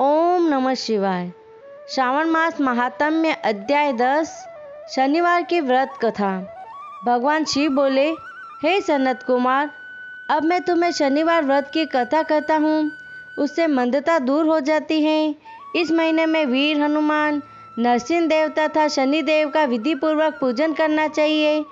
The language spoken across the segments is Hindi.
ओम नमः शिवाय। श्रावण मास महात्म्य अध्याय 10 शनिवार की व्रत कथा। भगवान शिव बोले, हे सनत कुमार, अब मैं तुम्हें शनिवार व्रत की कथा कहता हूँ। उससे मंदता दूर हो जाती है। इस महीने में वीर हनुमान, नरसिंह देव तथा शनि देव का विधि पूर्वक पूजन करना चाहिए।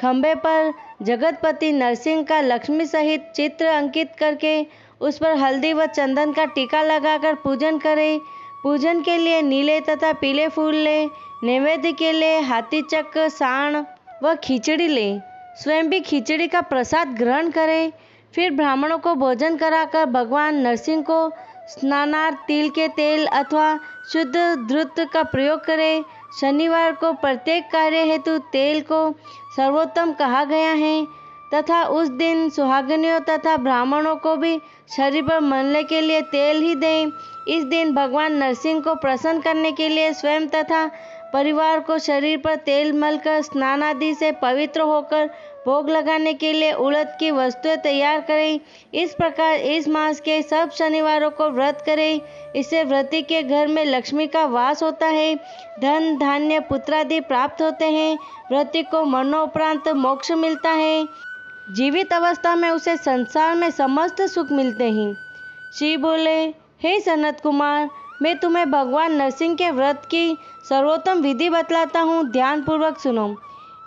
खंभे पर जगतपति नरसिंह का लक्ष्मी सहित चित्र अंकित करके उस पर हल्दी व चंदन का टीका लगाकर पूजन करें। पूजन के लिए नीले तथा पीले फूल लें। नैवेद्य के लिए हाथी चक्र, साण व खिचड़ी लें। स्वयं भी खिचड़ी का प्रसाद ग्रहण करें। फिर ब्राह्मणों को भोजन कराकर भगवान नरसिंह को स्नानार्थ तिल के तेल अथवा शुद्ध धृत का प्रयोग करें। शनिवार को प्रत्येक कार्य हेतु तेल को सर्वोत्तम कहा गया है तथा उस दिन सुहागिनियों तथा ब्राह्मणों को भी शरीर पर मलने के लिए तेल ही दें। इस दिन भगवान नरसिंह को प्रसन्न करने के लिए स्वयं तथा परिवार को शरीर पर तेल मलकर स्नान आदि से पवित्र होकर भोग लगाने के लिए उड़द की वस्तुएं तैयार करें। इस प्रकार इस मास के सब शनिवारों को व्रत करें। इससे व्रती के घर में लक्ष्मी का वास होता है, धन धान्य पुत्रादि प्राप्त होते हैं। व्रती को मरणोपरांत मोक्ष मिलता है। जीवित अवस्था में उसे संसार में समस्त सुख मिलते हैं। शिव बोले, हे सनत कुमार, मैं तुम्हें भगवान नरसिंह के व्रत की सर्वोत्तम विधि बतलाता हूँ, ध्यान पूर्वक सुनो।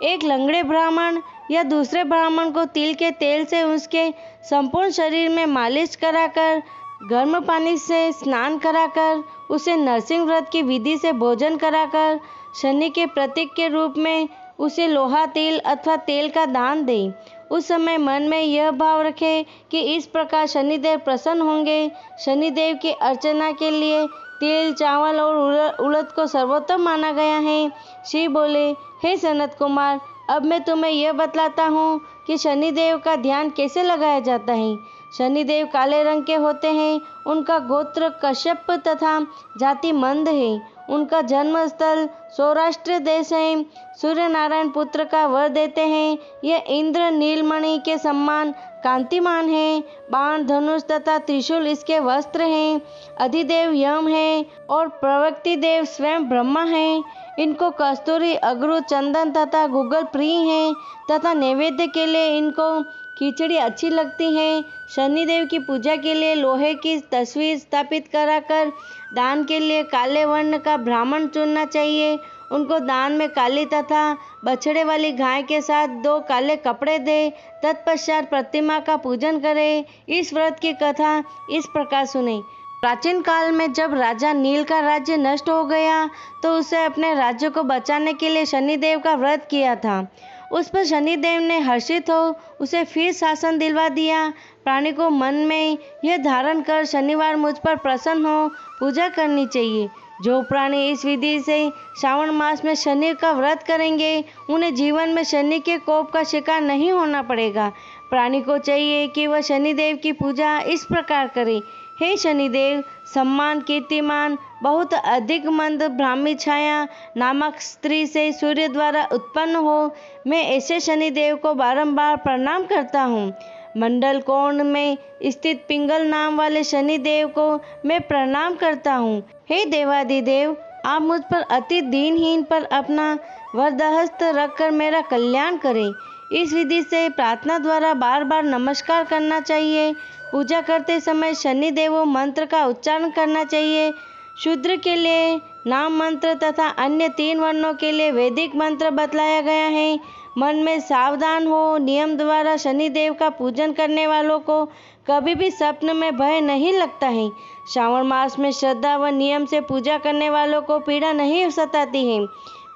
एक लंगड़े ब्राह्मण या दूसरे ब्राह्मण को तिल के तेल से उसके संपूर्ण शरीर में मालिश कराकर, गर्म पानी से स्नान कराकर, उसे नरसिंह व्रत की विधि से भोजन कराकर, शनि के प्रतीक के रूप में उसे लोहा तिल अथवा तेल का दान दें। उस समय मन में यह भाव रखे कि इस प्रकार शनिदेव प्रसन्न होंगे। शनिदेव की अर्चना के लिए तिल, चावल और उड़द को सर्वोत्तम माना गया है। शिव बोले, हे सनत कुमार, अब मैं तुम्हें यह बतलाता हूँ कि शनिदेव का ध्यान कैसे लगाया जाता है। शनिदेव काले रंग के होते हैं। उनका गोत्र कश्यप तथा जाति मंद है। उनका जन्म स्थल सौराष्ट्र देश है। सूर्य नारायण पुत्र का वर देते हैं। यह इंद्र नीलमणि के समान कांतिमान है। बाण, धनुष तथा त्रिशूल इसके वस्त्र हैं। अधिदेव यम है और प्रवक्ति देव स्वयं ब्रह्मा है। इनको कस्तूरी, अगरू, चंदन तथा गुग्गल प्रिय हैं तथा नैवेद्य के लिए इनको खिचड़ी अच्छी लगती है। शनिदेव की पूजा के लिए लोहे की तस्वीर स्थापित कराकर दान के लिए काले वर्ण का ब्राह्मण चुनना चाहिए। उनको दान में काली तथा बछड़े वाली गाय के साथ 2 काले कपड़े दे। तत्पश्चात प्रतिमा का पूजन करें। इस व्रत की कथा इस प्रकार सुने। प्राचीन काल में जब राजा नील का राज्य नष्ट हो गया तो उसे अपने राज्य को बचाने के लिए शनिदेव का व्रत किया था। उस पर शनिदेव ने हर्षित हो उसे फिर शासन दिलवा दिया। प्राणी को मन में यह धारण कर शनिवार मुझ पर प्रसन्न हो पूजा करनी चाहिए। जो प्राणी इस विधि से श्रावण मास में शनि का व्रत करेंगे उन्हें जीवन में शनि के कोप का शिकार नहीं होना पड़ेगा। प्राणी को चाहिए कि वह शनिदेव की पूजा इस प्रकार करे। हे शनिदेव, सम्मान कीर्तिमान बहुत अधिक मंद ब्राह्मी छाया नामक स्त्री से सूर्य द्वारा उत्पन्न हो, मैं ऐसे शनिदेव को बारंबार प्रणाम करता हूँ। मंडल कोण में स्थित पिंगल नाम वाले शनिदेव को मैं प्रणाम करता हूँ। हे देवादिदेव, आप मुझ पर अति दीनहीन पर अपना वरदहस्त रखकर मेरा कल्याण करें। इस विधि से प्रार्थना द्वारा बार बार नमस्कार करना चाहिए। पूजा करते समय शनि देवो मंत्र का उच्चारण करना चाहिए। शूद्र के लिए नाम मंत्र तथा अन्य 3 वर्णों के लिए वैदिक मंत्र बतलाया गया है। मन में सावधान हो। नियम द्वारा शनिदेव का पूजन करने वालों को कभी भी स्वप्न में भय नहीं लगता है। श्रावण मास में श्रद्धा व नियम से पूजा करने वालों को पीड़ा नहीं सताती है।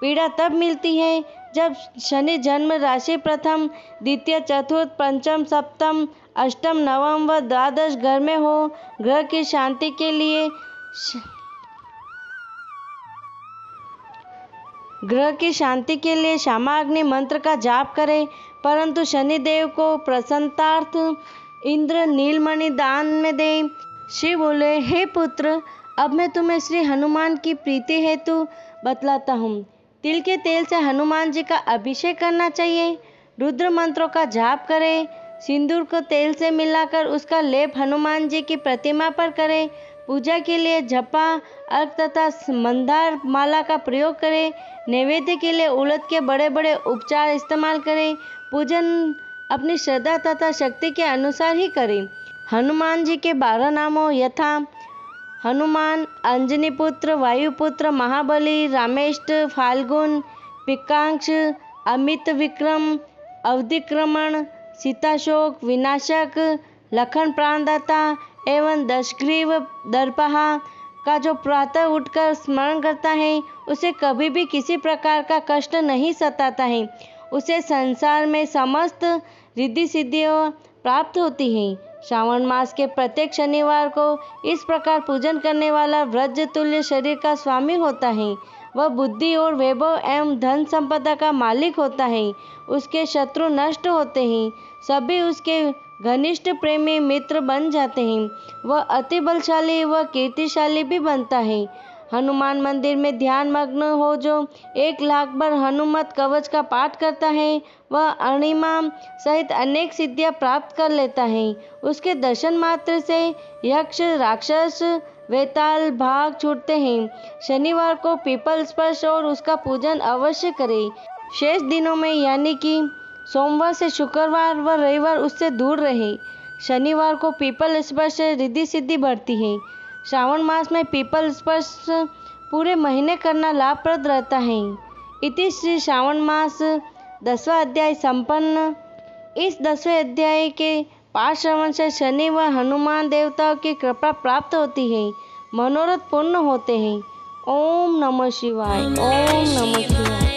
पीड़ा तब मिलती है जब शनि जन्म राशि प्रथम, द्वितीय, चतुर्थ, पंचम, सप्तम, अष्टम, नवम व द्वादश घर में हो। ग्रह की शांति के लिए श्यामाग्नि मंत्र का जाप करें। परंतु शनिदेव को प्रसन्नतार्थ इंद्र नीलमणि दान में दें। शिव बोले, हे पुत्र, अब मैं तुम्हें श्री हनुमान की प्रीति हेतु बतलाता हूँ। तिल के तेल से हनुमान जी का अभिषेक करना चाहिए। रुद्र मंत्रों का जाप करें। सिंदूर को तेल से मिलाकर उसका लेप हनुमान जी की प्रतिमा पर करें। पूजा के लिए जपा, अर्घ तथा मंदार माला का प्रयोग करें। नैवेद्य के लिए उड़द के बड़े बड़े उपचार इस्तेमाल करें। पूजन अपनी श्रद्धा तथा शक्ति के अनुसार ही करें। हनुमान जी के 12 नामों यथा हनुमान, अंजनी पुत्र, वायुपुत्र, महाबली, रामेष्ट, फाल्गुन, पिकांक्ष, अमित विक्रम, अवधिक्रमण, सीताशोक, विनाशक, लखन प्राणदाता एवं दशग्रीव दर्पहा का जो प्रातः उठकर स्मरण करता है उसे कभी भी किसी प्रकार का कष्ट नहीं सताता है। उसे संसार में समस्त रिद्धि सिद्धियाँ प्राप्त होती हैं। श्रावण मास के प्रत्येक शनिवार को इस प्रकार पूजन करने वाला व्रज तुल्य शरीर का स्वामी होता है। वह बुद्धि और वैभव एवं धन संपदा का मालिक होता है। उसके शत्रु नष्ट होते हैं। सभी उसके घनिष्ठ प्रेमी मित्र बन जाते हैं। वह अति बलशाली व कीर्तिशाली भी बनता है। हनुमान मंदिर में ध्यान मग्न हो जो 1 लाख बार हनुमत कवच का पाठ करता है वह अणिमा सहित अनेक सिद्धियां प्राप्त कर लेता है। उसके दर्शन मात्र से यक्ष, राक्षस, वेताल भाग छूटते हैं। शनिवार को पीपल स्पर्श और उसका पूजन अवश्य करें। शेष दिनों में यानी कि सोमवार से शुक्रवार व रविवार उससे दूर रहे। शनिवार को पीपल स्पर्श से रिद्धि सिद्धि बढ़ती है। श्रावण मास में पीपल स्पर्श पूरे महीने करना लाभप्रद रहता है। इति श्री श्रावण मास 10वां अध्याय संपन्न। इस 10वें अध्याय के पाठ श्रवण से शनि व हनुमान देवताओं की कृपा प्राप्त होती है, मनोरथ पूर्ण होते हैं। ओम नमः शिवाय। ओम नमः शिवाय।